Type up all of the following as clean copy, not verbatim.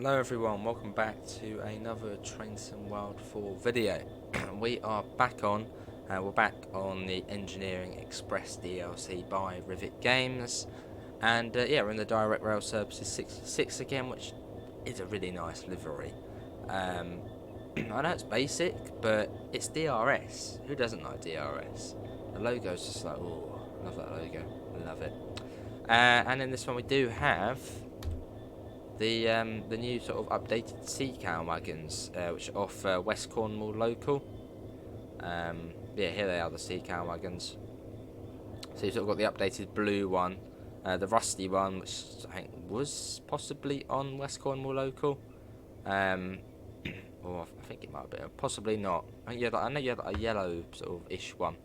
Hello everyone, welcome back to another Train Sim World 4 video. We are back on, we're back on the Engineering Express DLC by Rivet Games. And yeah, we're in the Direct Rail Services 66 again, which is a really nice livery. I know it's basic, but it's DRS. Who doesn't like DRS? The logo's just like, oh, love that logo, love it. And in this one we do have the new sort of updated Seacow wagons, which are off West Cornwall local. Yeah, here they are, the Seacow wagons. So you've sort of got the updated blue one, the rusty one, which I think was possibly on West Cornwall local. Or I think it might be, possibly not. I know you had like a yellow sort of ish one.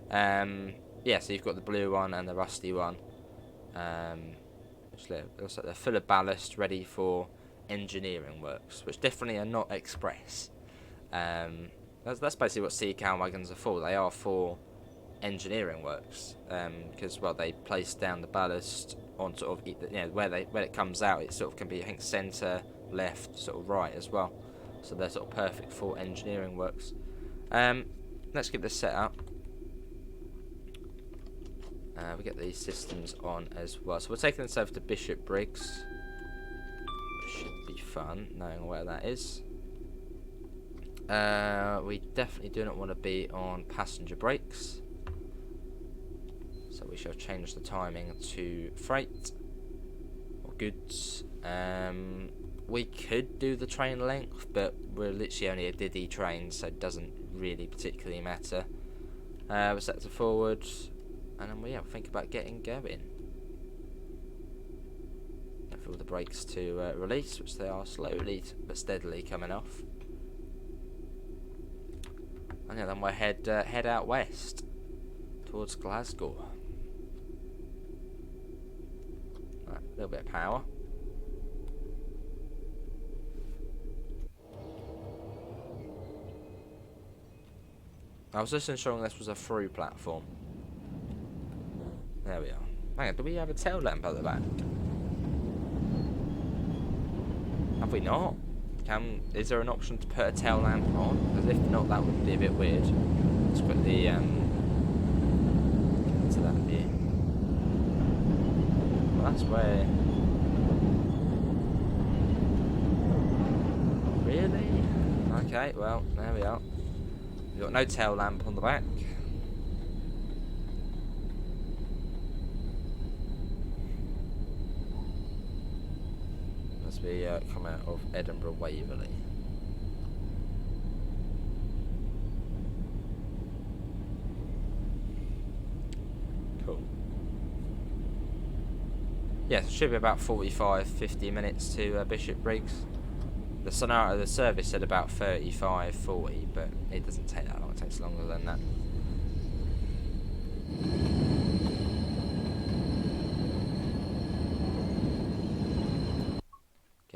Yeah, so you've got the blue one and the rusty one. Looks like they're full of ballast, ready for engineering works, which definitely are not express. That's basically what Seacow wagons are for. They are for engineering works, because well, they place down the ballast on sort of, you know, where it comes out. It sort of can be, I think, centre, left, sort of right as well. So they're sort of perfect for engineering works. Let's get this set up. We get these systems on as well. So we're taking this over to Bishopbriggs. Which should be fun, knowing where that is. We definitely do not want to be on passenger brakes. So we shall change the timing to freight or goods. We could do the train length, but we're literally only a Diddy train, so it doesn't really particularly matter. We're set to forward. And then we'll think about getting going. I feel the brakes to release, which they are slowly but steadily coming off. And yeah, then we'll head out west towards Glasgow. Right, a little bit of power. I was just ensuring this was a through platform. There we are. Hang on, do we have a tail lamp at the back? Have we not? Is there an option to put a tail lamp on? Because if not, that would be a bit weird. Let's quickly get into that view. Well, that's where... Really? Okay, well, there we are. We've got no tail lamp on the back. We come out of Edinburgh Waverley. Cool. Yeah, it should be about 45-50 minutes to Bishopbriggs. The service said about 35-40, but it doesn't take that long. It takes longer than that.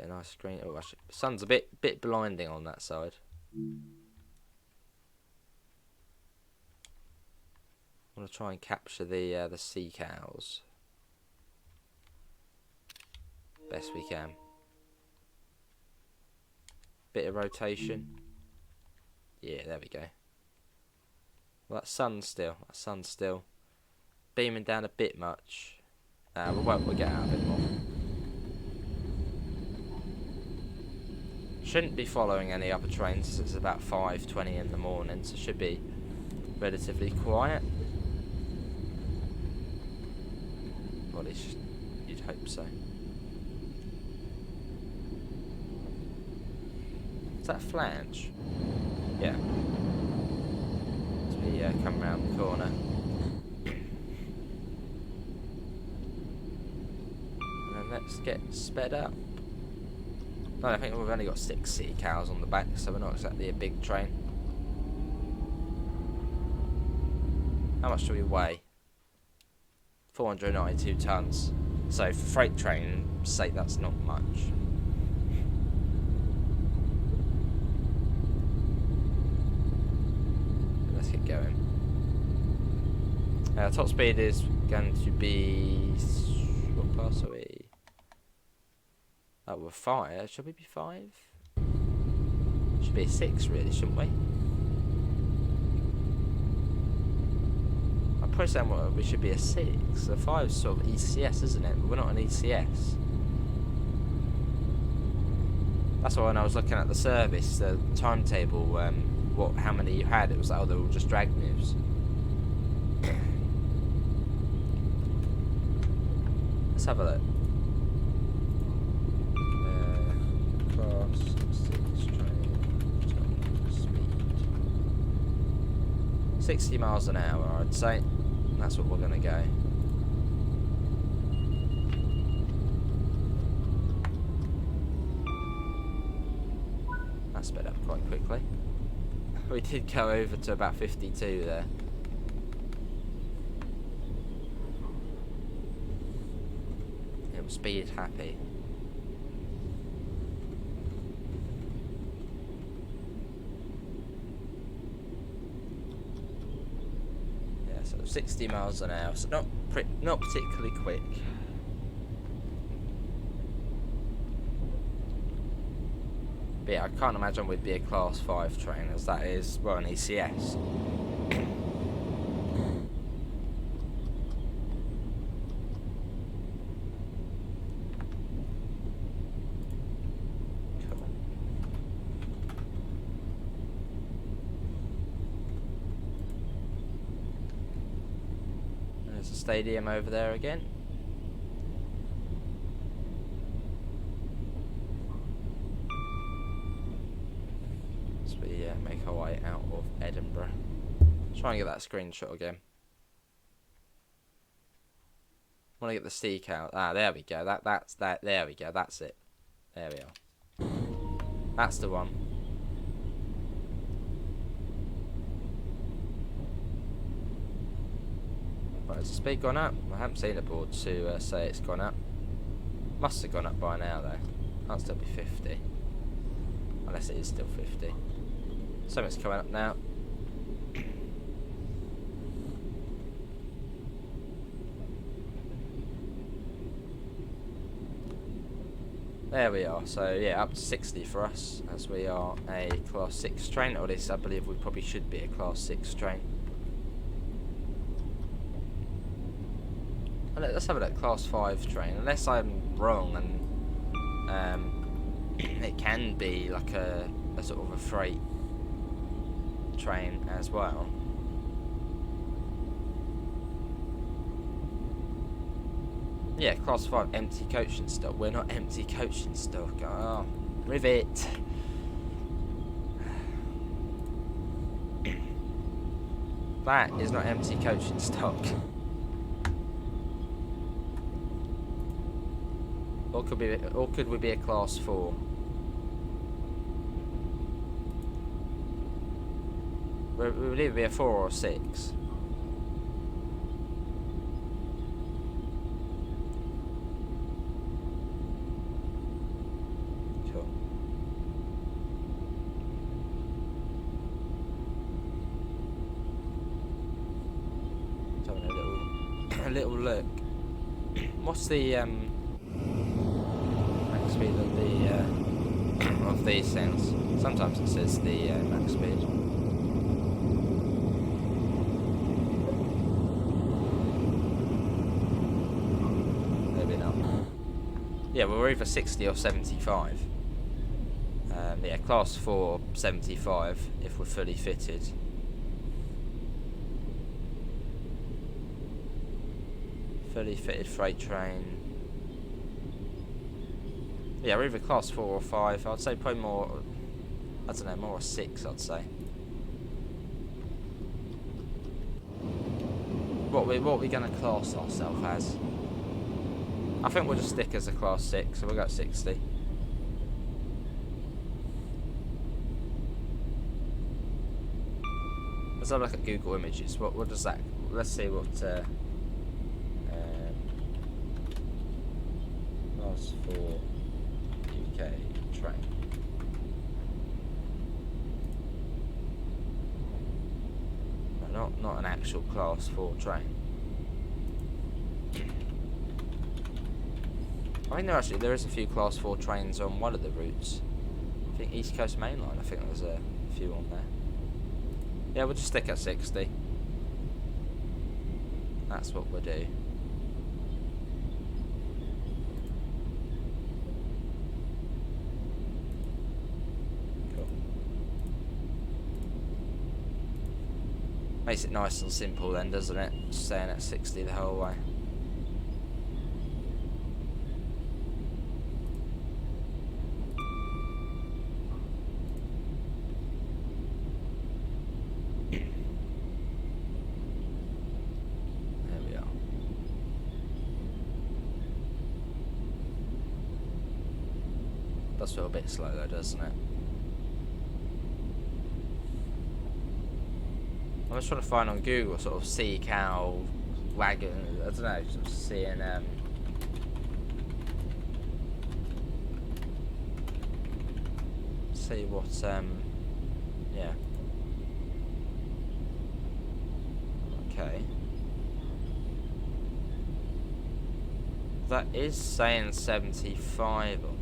Nice screen. Oh, actually, the sun's a bit blinding on that side. I want to try and capture the sea cows best we can. Bit of rotation. Yeah, there we go. Well, that sun's still beaming down a bit much. We'll get out a bit more. Shouldn't be following any other trains. It's about 5:20 in the morning, so it should be relatively quiet. Well, you'd hope so. Is that a flange? Yeah. As we come round the corner. And then let's get sped up. No, I think we've only got 6 sea cows on the back, so we're not exactly a big train. How much do we weigh? 492 tons. So for freight train's sake, that's not much. Let's get going. Top speed is going to be... What class are we? Oh, we're 5. Should we be 5? Should be a 6, really, shouldn't we? I'm probably saying we should be a 6. So 5 is sort of ECS, isn't it? But we're not an ECS. That's why when I was looking at the service, the timetable, how many you had, it was like, oh, they were all just drag moves. Let's have a look. Class 6 train, top speed. 60 miles an hour, I'd say. That's what we're going to go. That sped up quite quickly. We did go over to about 52 there. It was speed happy. Yeah, so 60 miles an hour, so not particularly quick. But yeah, I can't imagine we'd be a class 5 train, as that is, well, an ECS. Cool. There's a stadium over there again. Make our way out of Edinburgh. Try and get that screenshot again. Want to get the Seacow. Ah, there we go. That's that. There we go. That's it. There we are. That's the one. Right, has the speed gone up? I haven't seen a board to say it's gone up. Must have gone up by now though. Can't still be 50. Unless it is still 50. Something's coming up now. There we are. So yeah, up to 60 for us, as we are a class 6 train, or at least I believe we probably should be a class 6 train. And let's have a look, class 5 train, unless I'm wrong, and it can be like a sort of a freight train as well. Yeah, class 5 empty coaching stock. We're not empty coaching stock. Oh, rivet. That is not empty coaching stock. Or could we be a class 4? We would either be a 4 or a 6. Cool. Just having a little look. What's the max speed of these things? Sometimes it says the max speed. Yeah, we're either 60 or 75. Yeah, class 4, 75 if we're fully fitted. Fully fitted freight train. Yeah, we're either class 4 or 5. I'd say probably more, I don't know, more a 6, I'd say. What are we going to class ourselves as? I think we'll just stick as a class 6, so we'll go 60. Let's have a look at Google Images. What does that? Let's see what class 4 UK train. No, not an actual class 4 train. I think there is a few Class 4 trains on one of the routes. I think East Coast Main Line, I think there's a few on there. Yeah, we'll just stick at 60. That's what we'll do. Cool. Makes it nice and simple then, doesn't it? Staying at 60 the whole way. Does feel a bit slow though, doesn't it? I'm just trying to find on Google sort of Seacow, Wagon, I don't know, just seeing see what yeah. Okay. That is saying 75 on.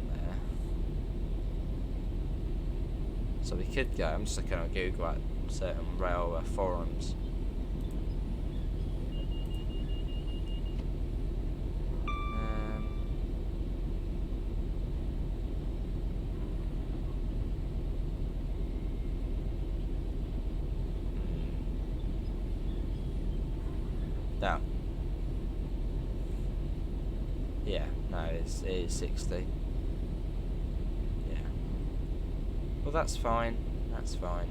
So we could go, I'm just looking on Google at certain rail forums. No. Yeah, no, it is 60. Well, that's fine. That's fine.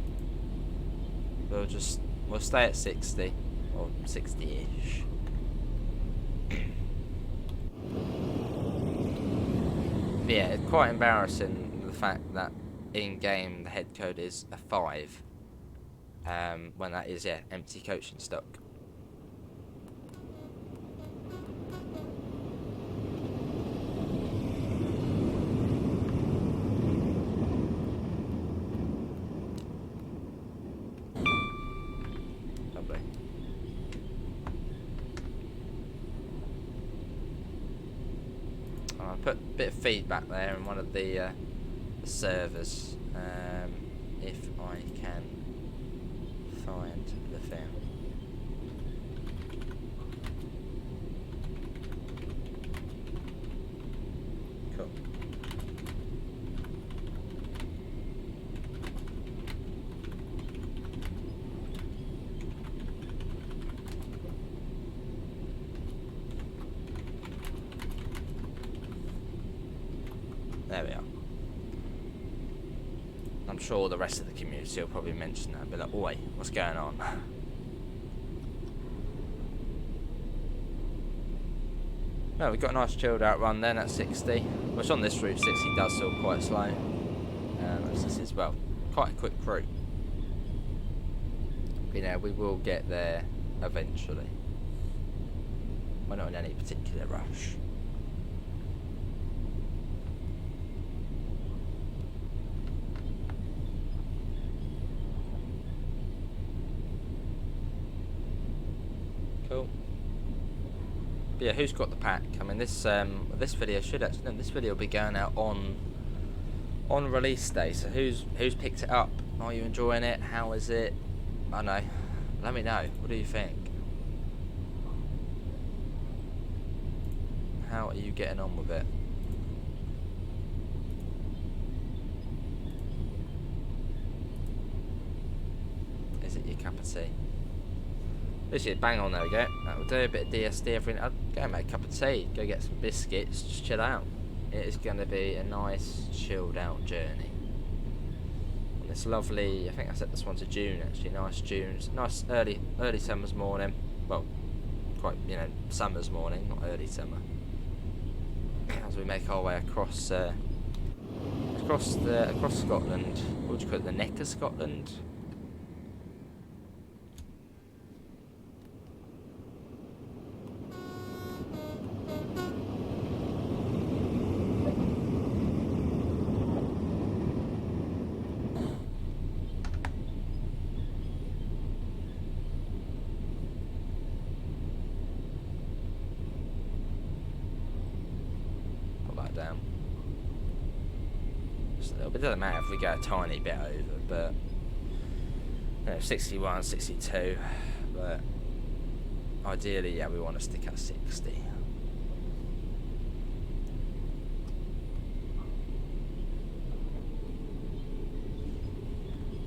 We'll stay at 60 or 60-ish. Yeah, it's quite embarrassing the fact that in game the head code is a 5, when that is empty coaching stock. Put a bit of feedback there in one of the servers, if I can find the thing. Cool. There we are. I'm sure the rest of the community will probably mention that, be like, oi, what's going on? Well, we've got a nice chilled out run then at 60, which on this route 60 does feel quite slow. This is, well, quite a quick route. You know, we will get there eventually. We're not in any particular rush. Cool. But yeah, who's got the pack? I mean, this video should actually, no, this video will be going out on release day. So who's picked it up? Are you enjoying it? How is it? I don't know. Let me know. What do you think? How are you getting on with it? Is it your cup of tea? Literally, bang on, there we go. That will do. A bit of DSD, everything. I'll go and make a cup of tea, go get some biscuits, just chill out. It is going to be a nice, chilled out journey. On this lovely, I think I set this one to June actually, nice June, nice early summer's morning. Well, quite, you know, summer's morning, not early summer. As we make our way across Scotland. What would you call it? The neck of Scotland? down. Just a little bit. It doesn't matter if we go a tiny bit over, but you know, 61, 62. But ideally, yeah, we want to stick at 60.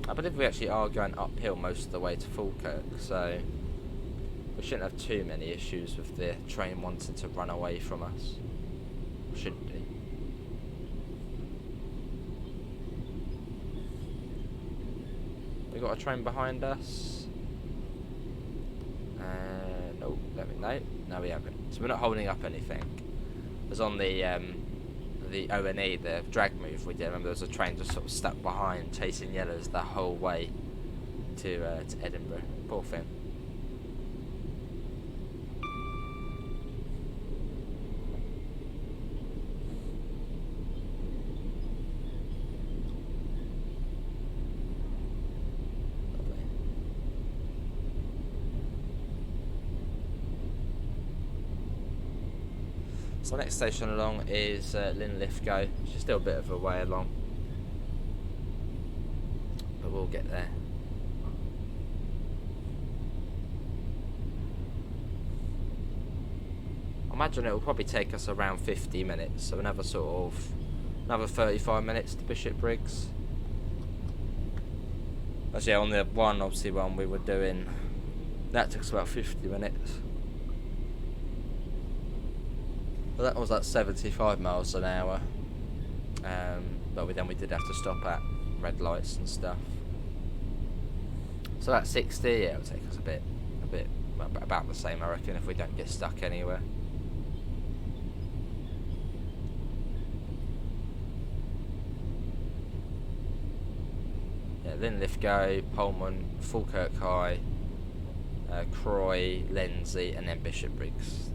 I believe we actually are going uphill most of the way to Falkirk, so we shouldn't have too many issues with the train wanting to run away from us. Shouldn't be. We got a train behind us. No, no, we haven't. So we're not holding up anything. It was on the O&E, the drag move we did. Remember, there was a train just sort of stuck behind, chasing yellows the whole way to Edinburgh. Poor thing. So the next station along is Llanfairpwll, which is still a bit of a way along, but we'll get there. I imagine it will probably take us around 50 minutes, so another 35 minutes to Bishopbriggs. Actually, on the one we were doing, that took us about 50 minutes. Well, that was like 75 miles an hour, but we did have to stop at red lights and stuff. So at 60, yeah, it'll take us about the same, I reckon, if we don't get stuck anywhere. Yeah, Llanfairpwll, Pullman, Falkirk High, Croy, Lenzie, and then Bishopbriggs.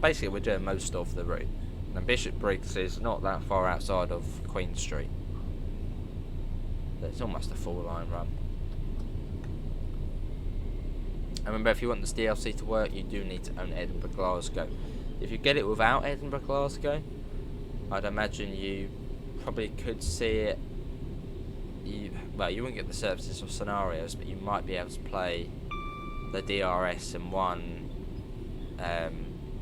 Basically, we're doing most of the route. And Bishopbriggs is not that far outside of Queen Street. It's almost a full line run. And remember, if you want this DLC to work, you do need to own Edinburgh Glasgow. If you get it without Edinburgh Glasgow, I'd imagine you probably could see it. You wouldn't get the services or scenarios, but you might be able to play the DRS and one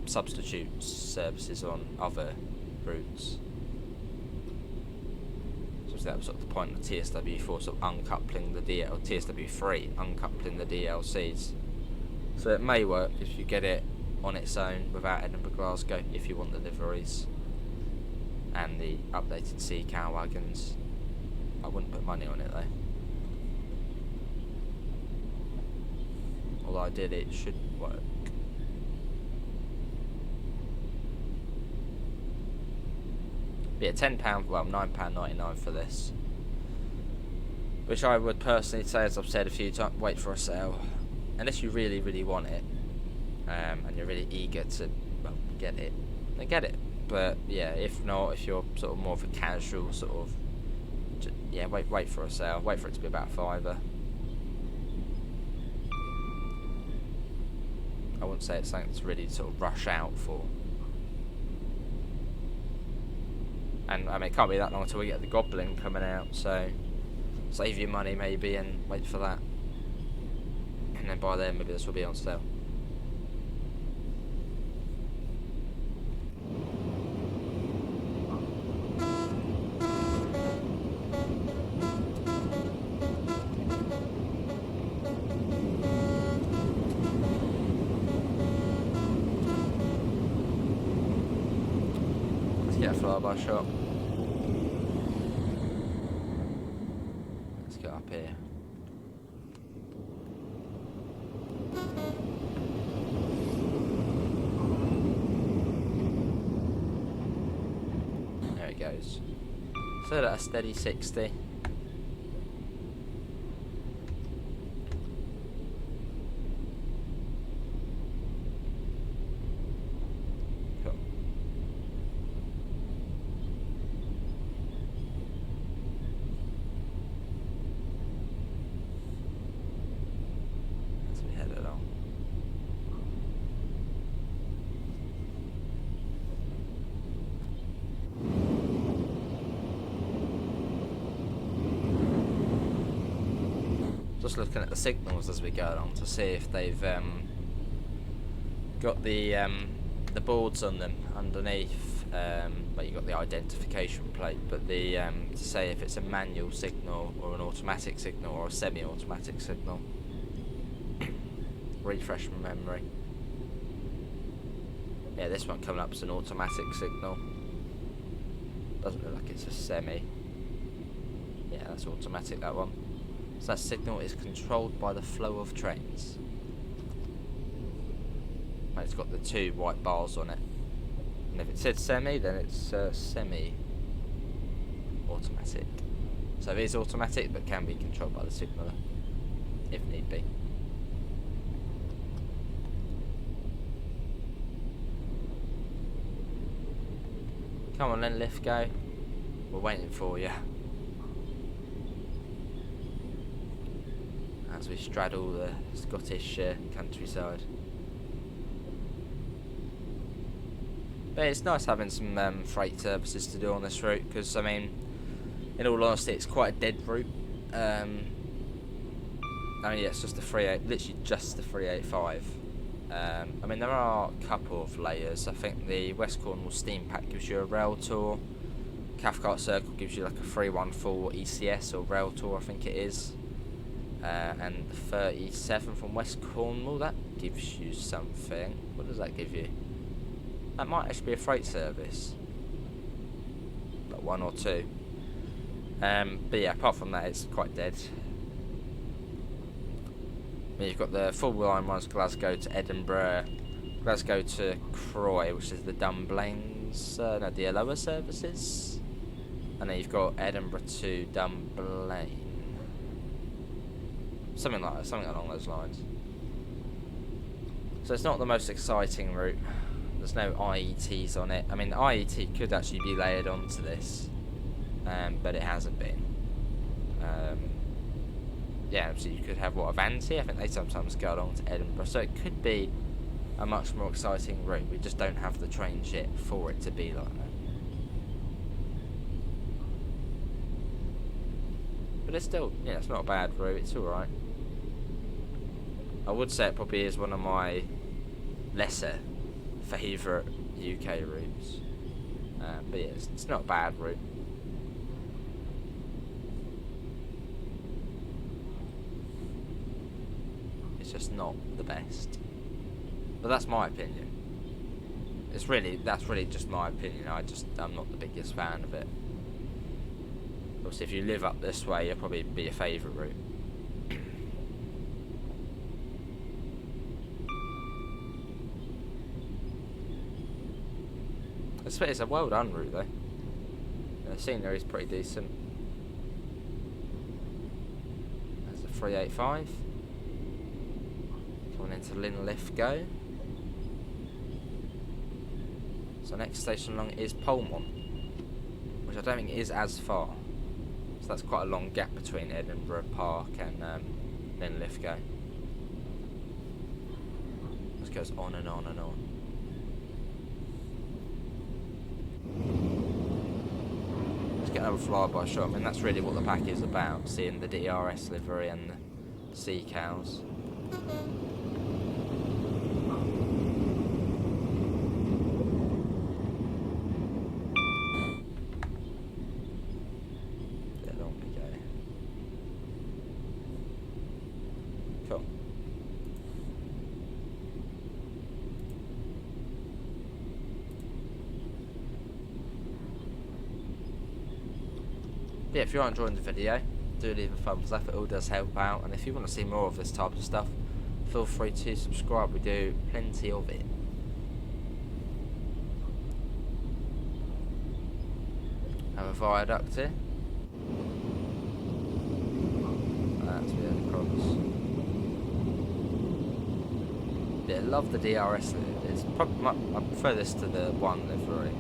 substitute services on other routes. So that was sort of the point of TSW4 sort of uncoupling the TSW3 uncoupling the DLCs. So it may work if you get it on its own without Edinburgh Glasgow, if you want the liveries and the updated Seacow wagons. I wouldn't put money on it though. Although ideally it should work. Yeah, £10, well £9.99 for this. Which I would personally say, as I've said a few times, wait for a sale. Unless you really, really want it, and you're really eager to get it, then get it. But yeah, if not, if you're sort of more of a casual sort of, yeah, wait for a sale. Wait for it to be about £5. I wouldn't say it's something to really sort of rush out for. And I mean, it can't be that long until we get the Goblin coming out, so save your money maybe and wait for that. And then by then maybe this will be on sale. Let's get a flyby shot. Let's get up here. There it goes. So at a steady 60. Cool. As we head along. Just looking at the signals as we go along to see if they've got the boards on them underneath. But you got the identification plate, but the to say if it's a manual signal or an automatic signal or a semi-automatic signal. Refresh my memory. Yeah, this one coming up as an automatic signal. Doesn't look like it's a semi. Yeah, that's automatic, that one. So that signal is controlled by the flow of trains. And it's got the 2 white bars on it. And if it said semi, then it's semi-automatic. So it is automatic, but can be controlled by the signaller, if need be. Come on then, lift go. We're waiting for you. As we straddle the Scottish countryside. But it's nice having some freight services to do on this route, because I mean, in all honesty, it's quite a dead route. I mean, yeah, it's just the 38, literally just the 385. I mean, there are a couple of layers. I think the West Cornwall Steam Pack gives you a rail tour. Cathcart Circle gives you like a 314 ECS or rail tour, I think it is. And the 37 from West Cornwall, that gives you something. What does that give you? That might actually be a freight service. Like 1 or 2. But yeah, apart from that, it's quite dead. You've got the full line ones, Glasgow to Edinburgh, Glasgow to Croy, which is the Dunblains, no, the lower services. And then you've got Edinburgh to Dunblane. Something like that, something along those lines. So it's not the most exciting route. There's no IETs on it. I mean, the IET could actually be layered onto this, but it hasn't been. Yeah, so you could have what, Avanti? I think they sometimes go along to Edinburgh, so it could be a much more exciting route. We just don't have the trains yet for it to be like that. But it's still, yeah, it's not a bad route. It's all right. I would say it probably is one of my lesser favourite UK routes. But yeah, it's not a bad route. It's just not the best. But that's my opinion. That's really just my opinion. I'm not the biggest fan of it. Obviously, if you live up this way, it'll probably be your favourite route. It's a well done route though. The scenery is pretty decent. There's a 385. Coming into Linlithgow. So next station along is Polmont, which I don't think is as far. So that's quite a long gap between Edinburgh Park and Linlithgow. This goes on and on and on. Let's get another flyby shot. I mean, that's really what the pack is about, seeing the DRS livery and the Seacows. There on we go. Cool. Yeah, if you are enjoying the video, do leave a thumbs up, it all does help out, and if you want to see more of this type of stuff, feel free to subscribe, we do plenty of it. Have a viaduct here. That's the other cross. Yeah, I love the DRS, it's probably, I prefer this to the one livery.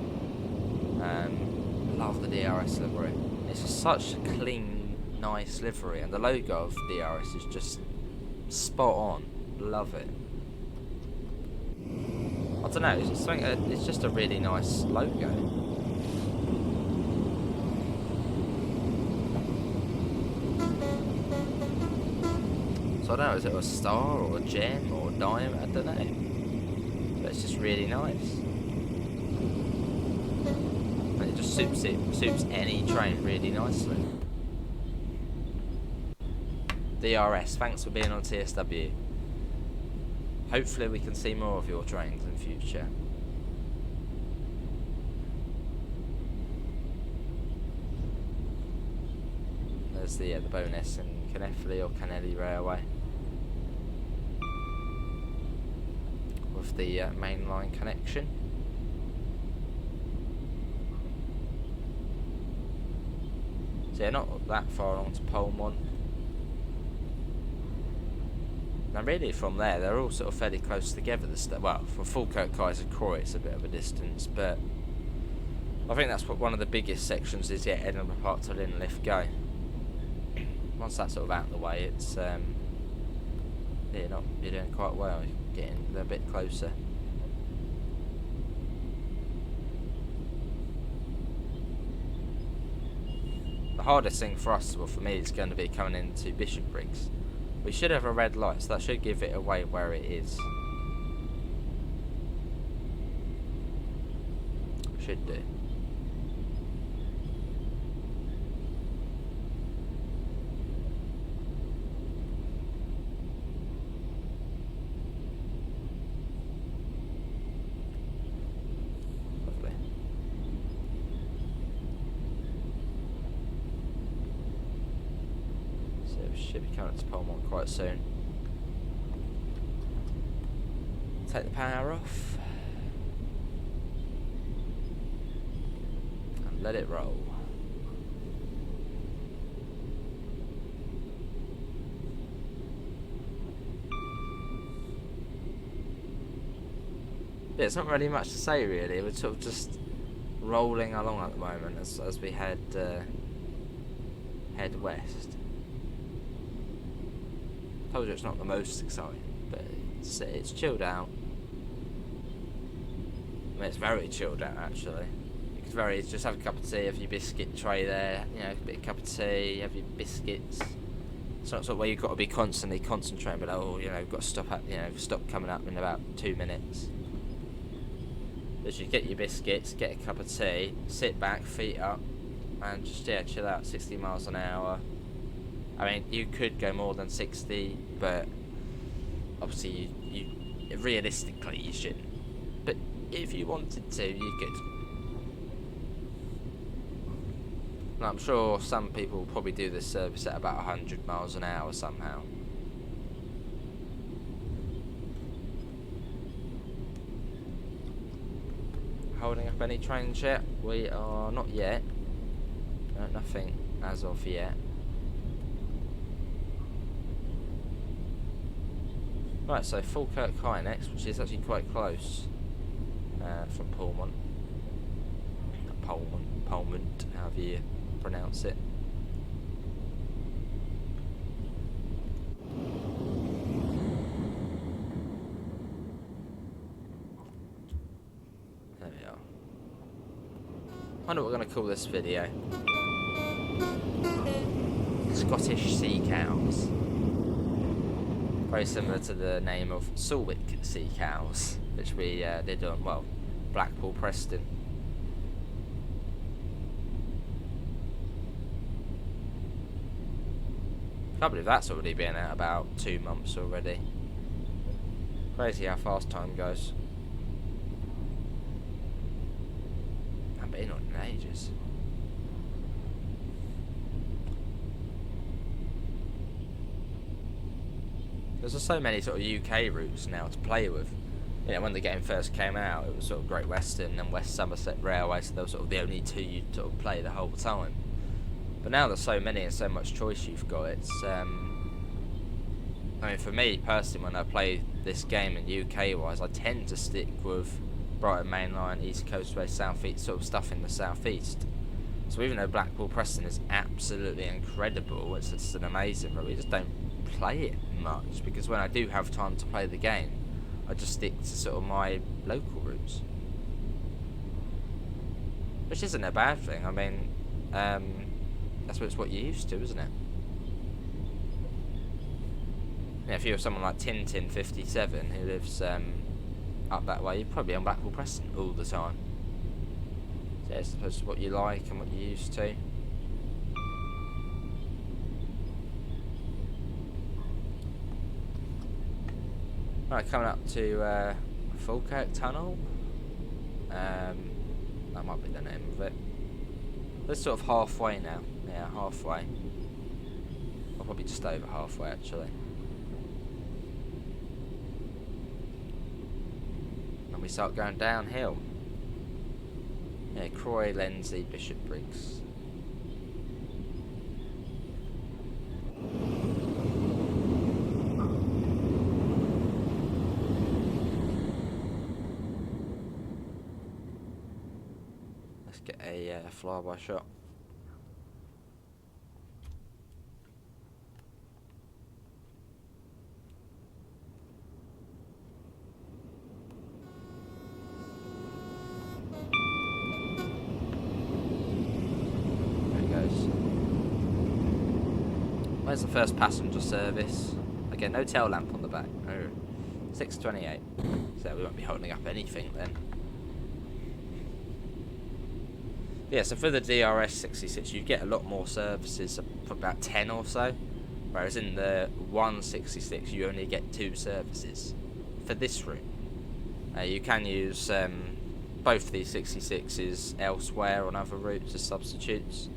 Love the DRS livery. It's just such a clean, nice livery, and the logo of DRS is just spot on. Love it. I don't know. It's something. It's just a really nice logo. So I don't know, is it a star or a gem or a diamond? I don't know. But it's just really nice. And it just suits any train really nicely. DRS, thanks for being on TSW. Hopefully we can see more of your trains in future. There's the bonus in Canefley or Canelli Railway with the mainline connection. So yeah, not that far on to Polmont. Now really from there, they're all sort of fairly close together. Well, from Falkirk, to Croy, it's a bit of a distance, but I think that's what one of the biggest sections is. Yeah, Edinburgh Park to Lynn Lift Go. Once that's sort of out of the way, it's yeah, you're doing quite well. You're getting a bit closer. The hardest thing for us, well, for me, is going to be coming into Bishopriggs. We should have a red light, so that should give it away where it is. Should do. Lovely. So we should be coming to Polmont quite soon. Take the power off. And let it roll. Yeah, it's not really much to say really. We're sort of just rolling along at the moment as we head west. Told you it's not the most exciting, but it's chilled out. I mean, it's very chilled out actually. You could just have a cup of tea, have your biscuit tray there, you know, a bit of cup of tea, have your biscuits. It's not sort of where you've got to be constantly concentrating, but oh, you know, you've got to stop coming up in about 2 minutes. But you get your biscuits, get a cup of tea, sit back, feet up, and just chill out. 60 miles an hour. I mean, you could go more than 60, but obviously you realistically you shouldn't. But if you wanted to, you could. And I'm sure some people will probably do this service at about 100 miles an hour somehow. Holding up any trains yet? We are not yet. Nothing as of yet. Right, so Falkirk High next, which is actually quite close from Polmont. Polmont, however you pronounce it. There we are. I wonder what we're going to call this video. Scottish Sea Cows. Very similar to the name of Sulwick Sea Cows, which we did on, well, Blackpool Preston. Can't believe that's already been out about 2 months already. Crazy how fast time goes. I haven't been on it in ages. There's just so many sort of UK routes now to play with. You know, when the game first came out, it was sort of Great Western and West Somerset Railway, so they were sort of the only two you'd sort of play the whole time. But now there's so many and so much choice you've got, it's, I mean, for me personally, when I play this game in UK-wise, I tend to stick with Brighton Mainline, East Coastway, South East, sort of stuff in the South East. So even though Blackpool Preston is absolutely incredible, it's just an amazing route, we just don't play it much, because when I do have time to play the game, I just stick to sort of my local routes, which isn't a bad thing. I mean, that's what you're used to, isn't it? Yeah, if you're someone like Tintin57 who lives up that way, you're probably on Blackpool Preston all the time. So yeah, I suppose it's what you like and what you're used to. Right, coming up to Falkirk Tunnel. That might be the name of it. We're sort of halfway now. Yeah, halfway. Or probably just over halfway actually. And we start going downhill. Yeah, Croy, Lenzie, Bishopbriggs. Let's get a flyby shot. Where's the first passenger service? Again, no tail lamp on the back. Oh, 6:28. So we won't be holding up anything then. Yeah, so for the DRS 66, you get a lot more services, for about 10 or so. Whereas in the 166, you only get 2 services for this route. You can use both these 66s elsewhere on other routes as substitutes.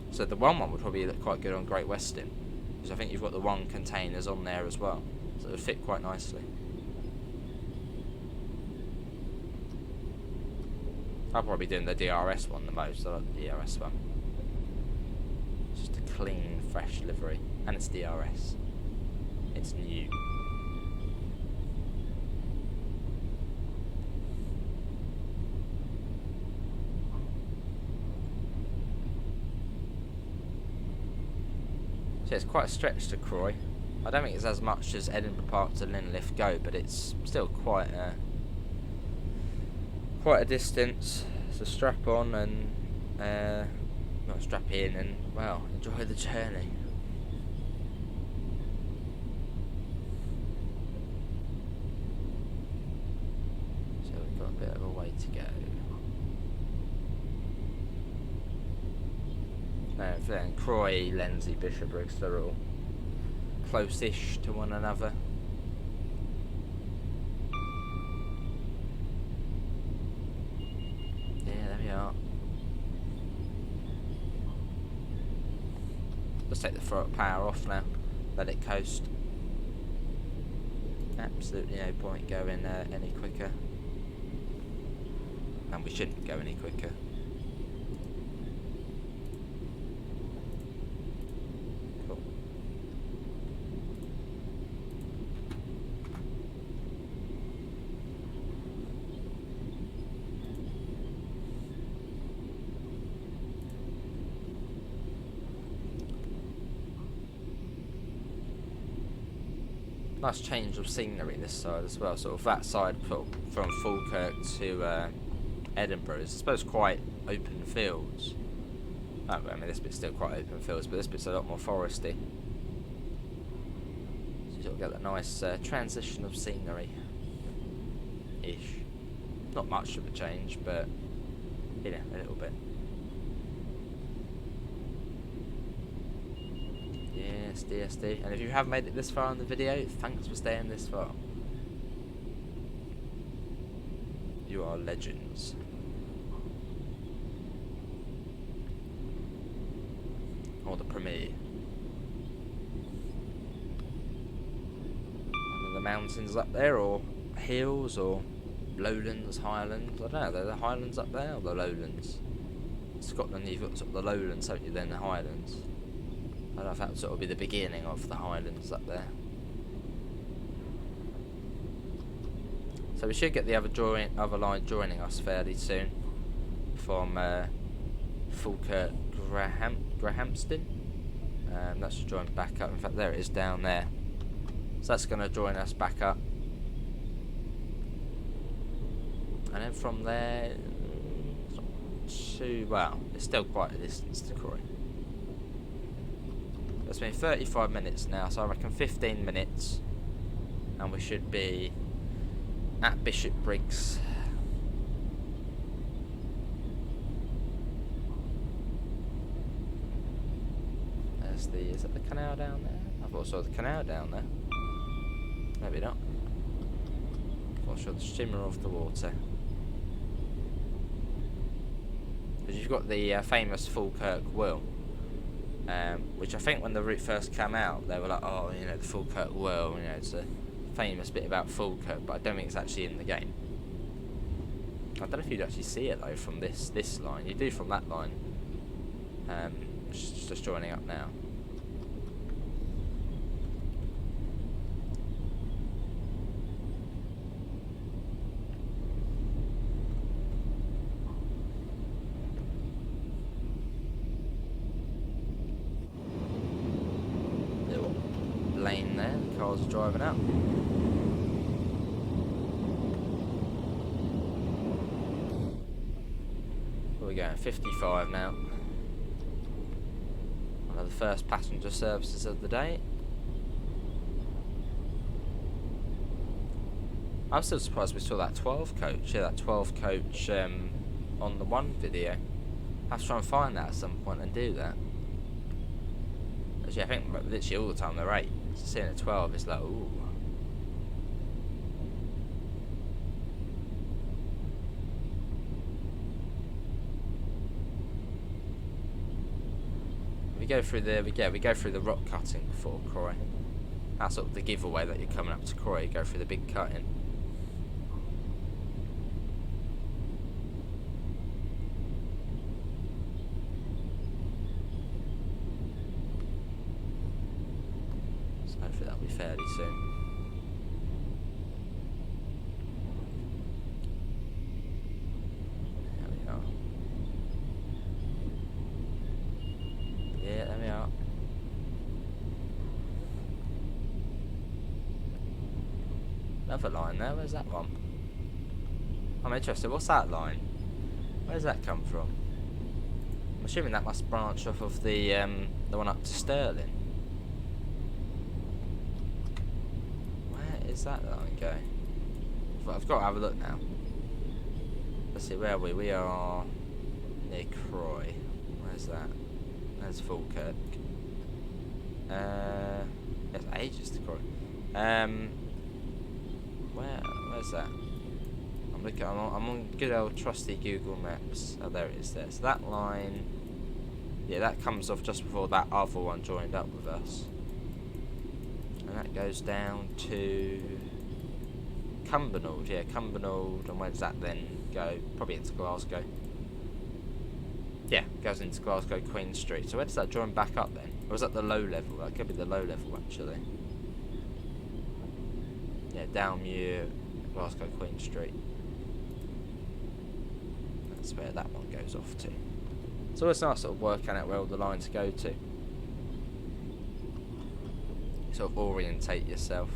So the one would probably look quite good on Great Western, because I think you've got the 1 containers on there as well, so it would fit quite nicely. I'll probably be doing the DRS one the most. I like the DRS one. It's just a clean, fresh livery, and it's DRS. It's new. So it's quite a stretch to Croy. I don't think it's as much as Edinburgh Park to Linlith Go, but it's still quite a distance. So strap on and not strap in and well, enjoy the journey. So we've got a bit of a way to go. Then Croy, Lenzie, Bishopbriggs, they're all close-ish to one another. Yeah, there we are. Let's take the throttle power off now. Let it coast. Absolutely no point going any quicker. And we shouldn't go any quicker. Nice change of scenery this side as well. Sort of that side from Falkirk to Edinburgh is, I suppose, quite open fields. Oh, I mean, this bit's still quite open fields, but this bit's a lot more foresty. So you sort of get that nice transition of scenery-ish. Not much of a change, but you know, a little bit. DSD, and if you have made it this far in the video, thanks for staying this far. You are legends. Or the premiere. Are the mountains up there, or hills, or lowlands, highlands? I don't know, are the highlands up there, or the lowlands? In Scotland you've got sort of the lowlands, haven't you, then the highlands. I don't know if that would sort of be the beginning of the highlands up there. So we should get the other line joining us fairly soon from Falkirk Grahamston. That should join back up. In fact, there it is down there. So that's going to join us back up. And then from there, it's too well. It's still quite a distance to Croy. It's been 35 minutes now, so I reckon 15 minutes, and we should be at Bishopbriggs. There's the, is that the canal down there? I thought I saw the canal down there. Maybe not. I thought I saw the shimmer of the water. Because you've got the famous Falkirk Whirl, which I think when the route first came out, they were like, oh, you know, the Falkirk Whirl, you know, it's a famous bit about Falkirk, but I don't think it's actually in the game. I don't know if you'd actually see it though from this line. You do from that line. Just joining up now. Little lane there. The cars are driving out. We're going 55 now. One of the first passenger services of the day. I'm still surprised we saw that 12 coach. Yeah, that 12 coach on the one video. I have to try and find that at some point and do that. Actually, I think literally all the time they're 8. So seeing a 12 is like, ooh. We go through the rock cutting before Croy. That's sort of the giveaway that you're coming up to Croy. You go through the big cutting. So hopefully that'll be fairly soon. Yeah, there we are. Another line there, where's that one? I'm interested, what's that line? Where's that come from? I'm assuming that must branch off of the one up to Stirling. Where is that line going? I've got to have a look now. Let's see, where are we? We are near Croy. Where's that? There's Falkirk. It's ages to Croy. Where's that? I'm looking. I'm on good old trusty Google Maps. Oh, there it is. There. So that line, yeah, that comes off just before that other one joined up with us, and that goes down to Cumbernauld. Yeah, Cumbernauld. And where does that then go? Probably into Glasgow. Yeah, goes into Glasgow Queen Street. So where does that join back up then? Or is that the low level? That could be the low level actually. Yeah, Downmuir, Glasgow Queen Street. That's where that one goes off to. So it's nice sort of working out where all the lines go to. Sort of orientate yourself.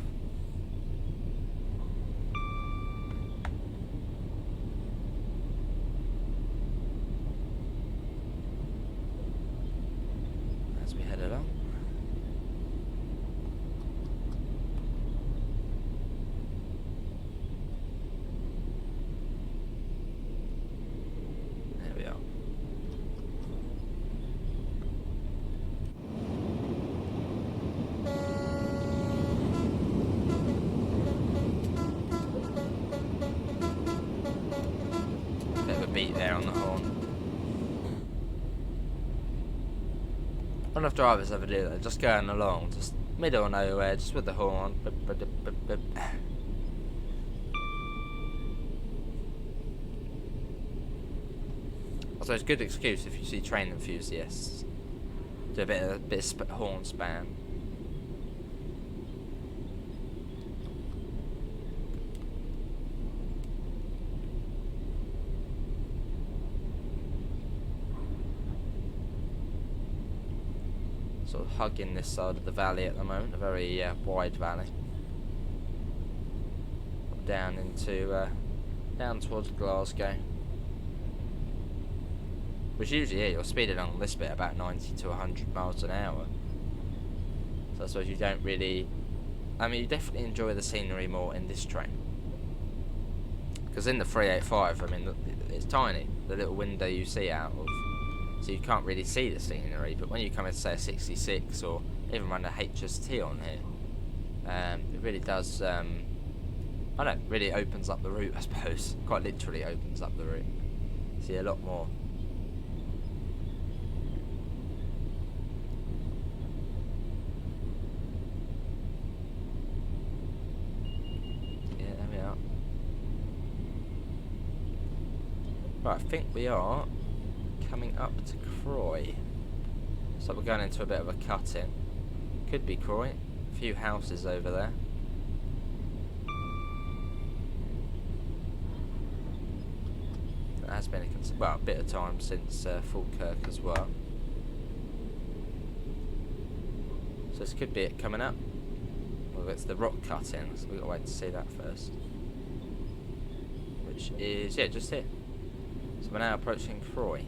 As we head along. There we are. Bit of a beat there on the horn. Not enough drivers ever do that, just going along, just middle of nowhere, just with the horn. Also, it's a good excuse if you see train enthusiasts. Do a bit of horn spam. Sort of hugging this side of the valley at the moment, a very wide valley. Down into down towards Glasgow. Which usually, yeah, you're speeding along this bit about 90 to 100 miles an hour. So I suppose you don't really... I mean, you definitely enjoy the scenery more in this train. Because in the 385, I mean, it's tiny, the little window you see out of. So you can't really see the scenery. But when you come into, say, a 66 or even run a HST on here, it really does... I don't know, really opens up the route, I suppose. Quite literally opens up the route. See a lot more. Yeah, there we are. Right, I think we are coming up to Croy. So we're going into a bit of a cut-in. Could be Croy. A few houses over there. It has been a bit of time since Falkirk as well. So this could be it coming up. Well, it's the rock cut-in, so we've got to wait to see that first. Which is, yeah, just here. So we're now approaching Croy.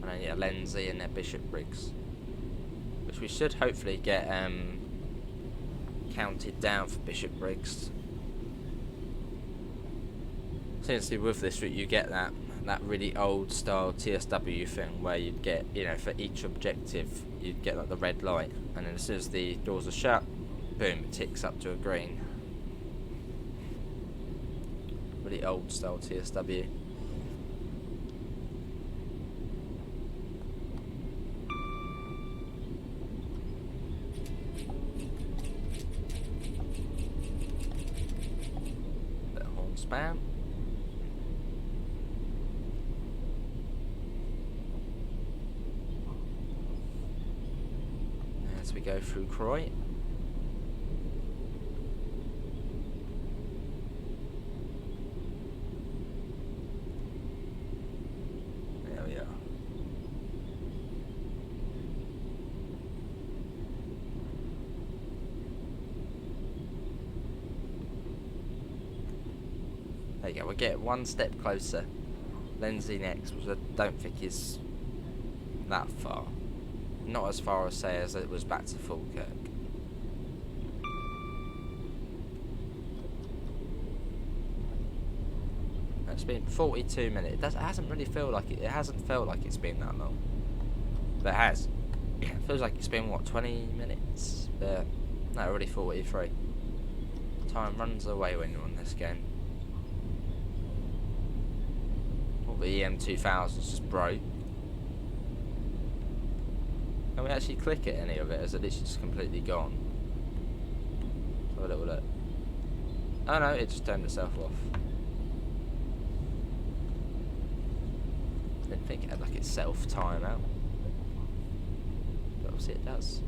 And then, yeah, Lenzie and their Bishopbriggs. Which we should hopefully get counted down for Bishopbriggs. Essentially with this route you get that really old style TSW thing where you'd get, you know, for each objective you'd get like the red light, and then as soon as the doors are shut, boom, it ticks up to a green. Really old style TSW. Bit of horn spam. As we go through Croy. There we are. There you go, we'll get one step closer. Lenzie next, which I don't think is that far. Not as far as, say, as it was back to Falkirk. It's been 42 minutes. It hasn't really felt like it. It hasn't felt like it's been that long, but it has. It feels like it's been what, 20 minutes? But no, already 43. Time runs away when you're on this game. Well, the EM2000's just broke. Can we actually click at any of it? Is it literally just completely gone? Have a little look. Oh no, it just turned itself off. I didn't think it had like its self timeout. But obviously it does.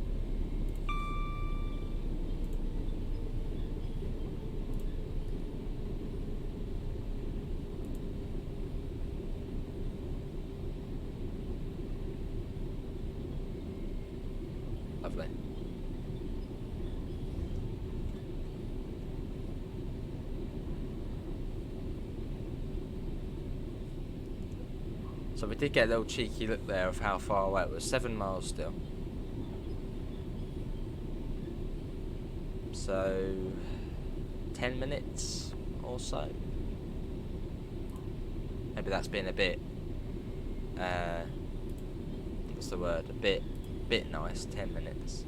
Lovely. So we did get a little cheeky look there of how far away it was. 7 miles still. So 10 minutes or so. Maybe that's been a bit what's the word? A bit nice. 10 minutes.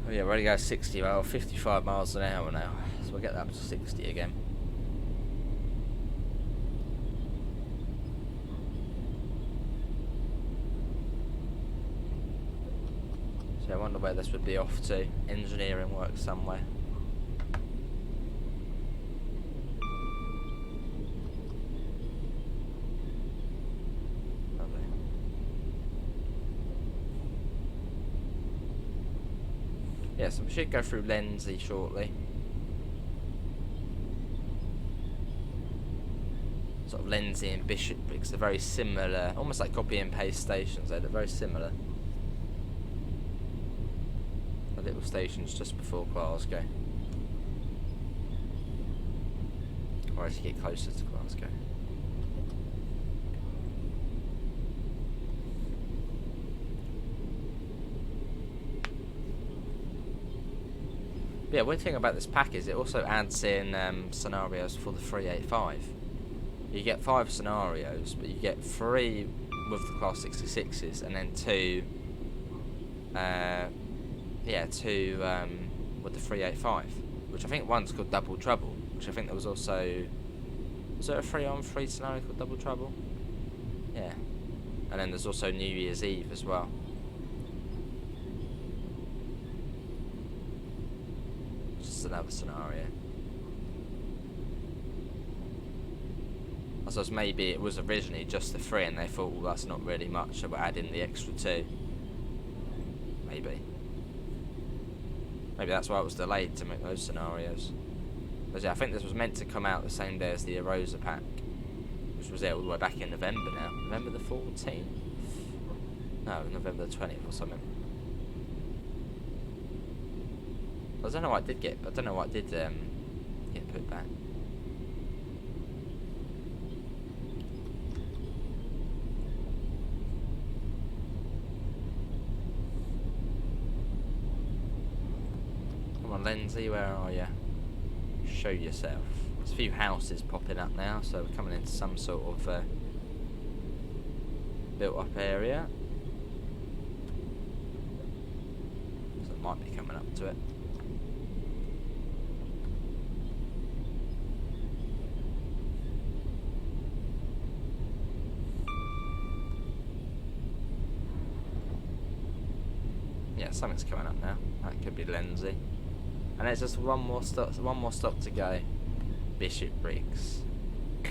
Oh yeah, we're already going 60 miles, 55 miles an hour now. So we'll get that up to 60 again. So I wonder where this would be off to. Engineering work somewhere. Lovely. Yeah, so we should go through Lenzie shortly. Sort of Lenzie and Bishopbriggs, they're very similar, almost like copy and paste stations. They're very similar. The little stations just before Glasgow. Or as you get closer to Glasgow. But yeah, one thing about this pack is it also adds in scenarios for the 385. You get 5 scenarios, but you get 3 with the Class 66s, and then 2 with the 385, which I think one's called Double Trouble, which I think there was also... Was there a 3-on-3 scenario called Double Trouble? Yeah. And then there's also New Year's Eve as well. Just another scenario. I suppose maybe it was originally just the 3 and they thought, well, that's not really much, so we'll add in the extra 2. Maybe. Maybe that's why it was delayed to make those scenarios. But yeah, I think this was meant to come out the same day as the Erosa pack, which was there all the way back in November now. November the 14th? No, November the 20th or something. I don't know what I did get put back. Come on, Lindsay, where are you? Show yourself. There's a few houses popping up now, so we're coming into some sort of built up area. So it might be coming up to it. Yeah, something's coming up now. That could be Lindsay. And there's just one more stop to go. Bishopbriggs.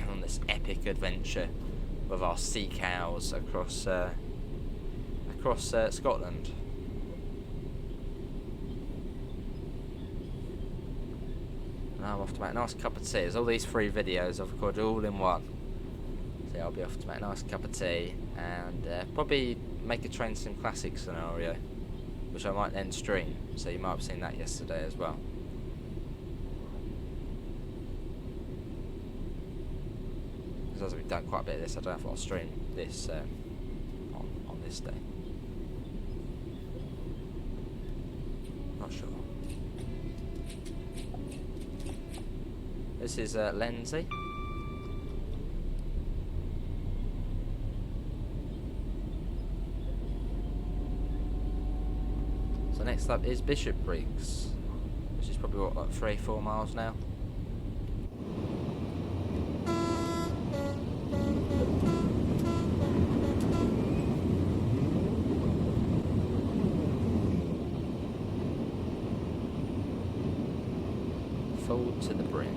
On this epic adventure with our Seacows across Scotland. Now I'm off to make a nice cup of tea. There's all these 3 videos I've recorded all in one. So yeah, I'll be off to make a nice cup of tea and probably make a Train Sim Classic scenario, which I might then stream, so you might have seen that yesterday as well. Because as we've done quite a bit of this, I don't know if I'll stream this on this day. Not sure. This is Lindsay. So next up is Bishopbriggs, which is probably what, like 3-4 miles now. Full to the brim.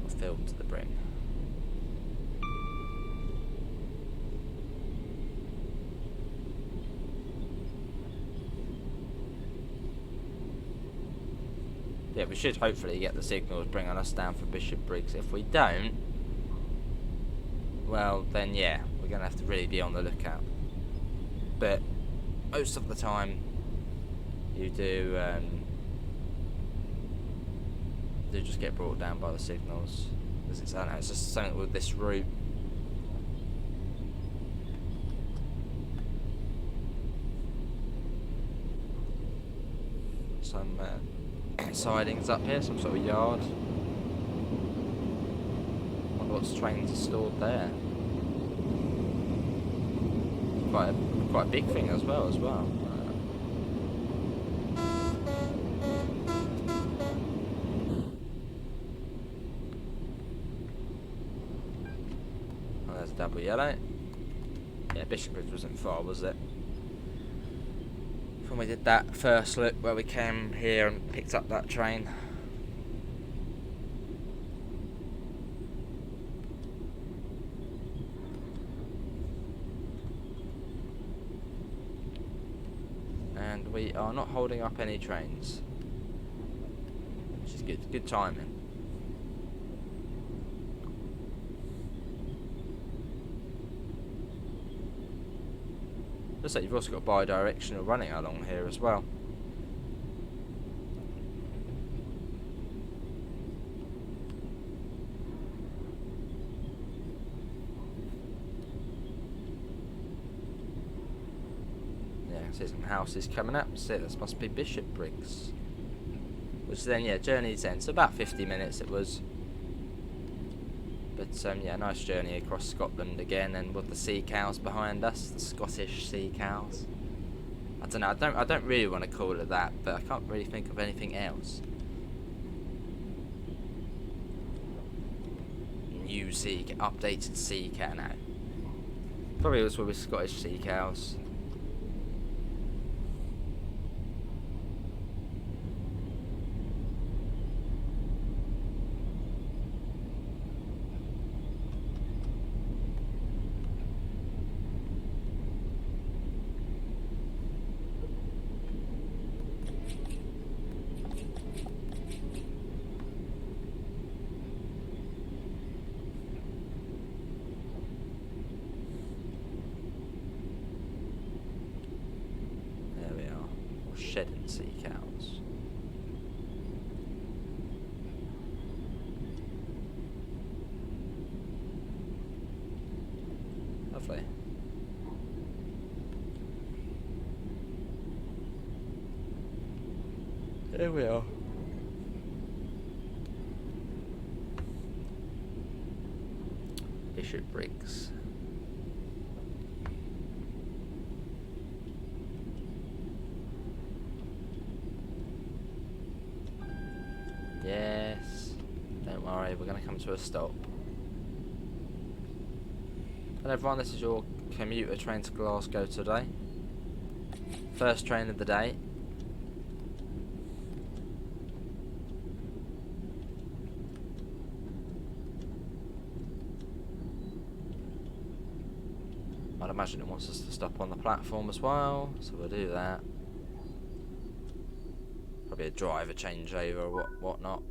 Or filled to the brim. Yeah, we should hopefully get the signals bringing us down for Bishopbriggs. If we don't, well then yeah, we're going to have to really be on the lookout. But most of the time you do just get brought down by the signals. Because it's, I don't know, it's just something with this route. Some sidings up here, some sort of yard. Wonder what's trains are stored there. Quite a big thing as well. Oh, there's a double yellow. Yeah, Bishopbriggs wasn't far, was it? When we did that first look where we came here and picked up that train. And we are not holding up any trains, which is good timing. Looks like you've also got bi-directional running along here as well. Yeah, See some houses coming up. See, this must be Bishopbriggs. Which then, yeah, journey's end. So about 50 minutes it was. But yeah, nice journey across Scotland again, and with the Seacows behind us, the Scottish Seacows. I don't know. I don't really want to call it that, but I can't really think of anything else. New updated Seacow now. Probably was with Scottish Seacows. Shedding sea cows. Lovely. Here we are. Bishopbriggs. Yes, don't worry, we're going to come to a stop. Hello everyone, this is your commuter train to Glasgow today. First train of the day. I'd imagine it wants us to stop on the platform as well, so we'll do that. Probably a driver changeover or whatnot.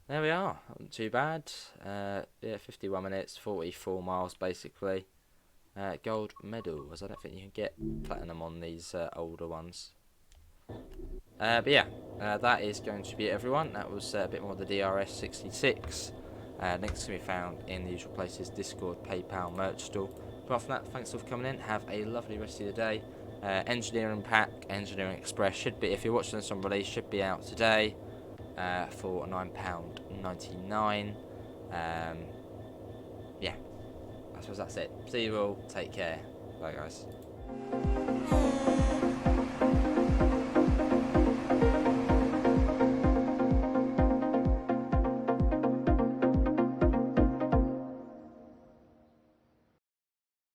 There we are, not too bad. Yeah, 51 minutes, 44 miles basically. Gold medal, as I don't think you can get platinum on these older ones. But yeah, that is going to be it, everyone. That was a bit more of the DRS 66. Links can be found in the usual places: Discord, PayPal, merch store. Apart from that, thanks all for coming in. Have a lovely rest of your day. Engineering Pack, Engineering Express should be, if you're watching this on release, should be out today for £9.99. Yeah, I suppose that's it. See you all. Take care. Bye, guys.